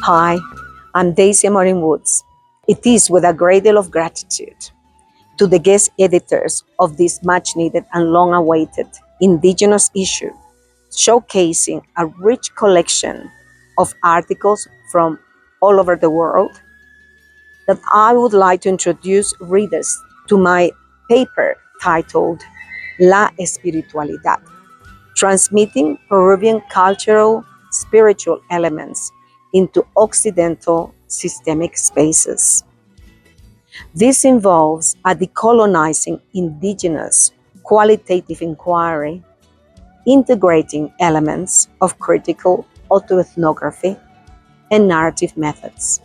Hi, I'm Daisy Amorin Woods. It is with a great deal of gratitude to the guest editors of this much needed and long awaited Indigenous issue, showcasing a rich collection of articles from all over the world, that I would like to introduce readers to my paper titled La Espiritualidad, Transmitting Peruvian Cultural Spiritual Elements into Occidental Systemic Spaces. This involves a decolonizing indigenous qualitative inquiry, integrating elements of critical autoethnography and narrative methods.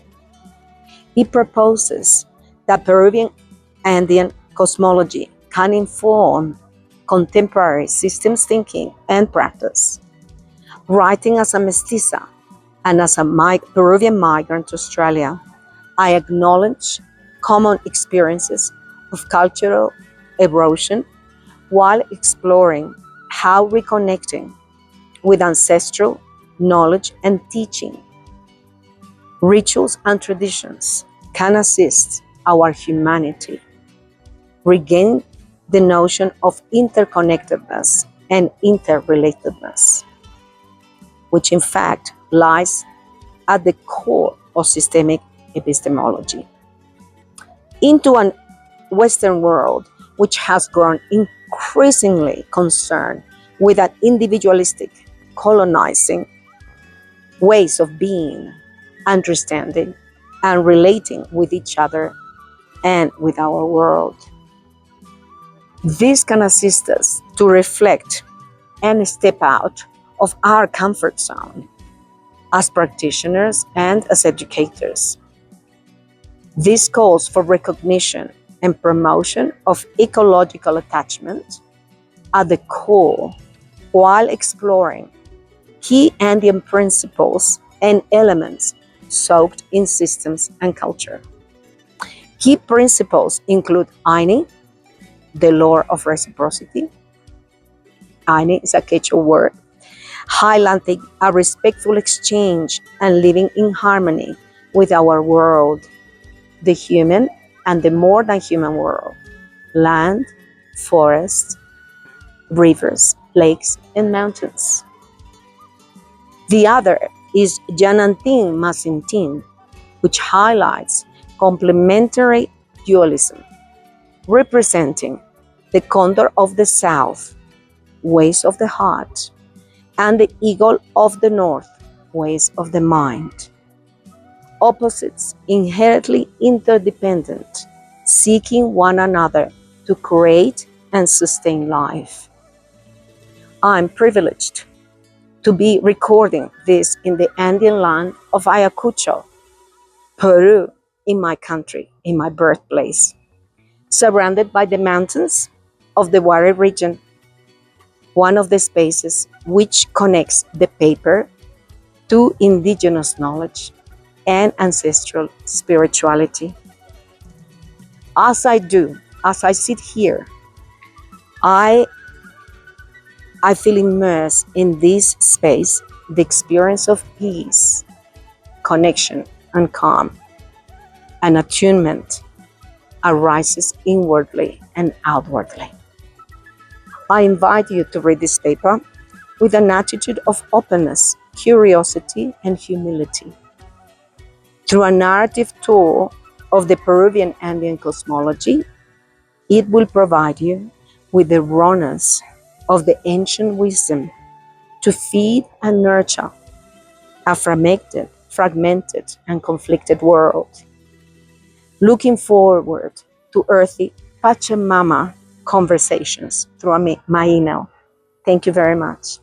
It proposes that Peruvian Andean cosmology can inform contemporary systems thinking and practice. Writing as a mestiza and as a Peruvian migrant to Australia, I acknowledge common experiences of cultural erosion while exploring how reconnecting with ancestral knowledge and teaching, rituals and traditions can assist our humanity regain the notion of interconnectedness and interrelatedness, which in fact lies at the core of systemic epistemology. Into a Western world which has grown increasingly concerned with an individualistic, colonizing ways of being, understanding, and relating with each other and with our world. This can assist us to reflect and step out of our comfort zone as practitioners and as educators. This calls for recognition and promotion of ecological attachment at the core while exploring key Andean principles and elements soaked in systems and culture. Key principles include ayni, the law of reciprocity. Ayni is a Quechua word, highlighting a respectful exchange and living in harmony with our world, the human and the more than human world, land, forests, rivers, lakes, and mountains. The other is Yanantin Masintin, which highlights complementary dualism, representing the condor of the south, ways of the heart, and the eagle of the north, ways of the mind. Opposites inherently interdependent, seeking one another to create and sustain life. I'm privileged to be recording this in the Andean land of Ayacucho, Peru, in my country, in my birthplace, surrounded by the mountains of the Huari region, one of the spaces which connects the paper to indigenous knowledge and ancestral spirituality. As I sit here, I feel immersed in this space, the experience of peace, connection, and calm, and attunement arises inwardly and outwardly. I invite you to read this paper with an attitude of openness, curiosity, and humility. Through a narrative tour of the Peruvian Andean cosmology, it will provide you with the rawness of the ancient wisdom to feed and nurture a fragmented and conflicted world. Looking forward to earthy Pachamama conversations through my email. Thank you very much.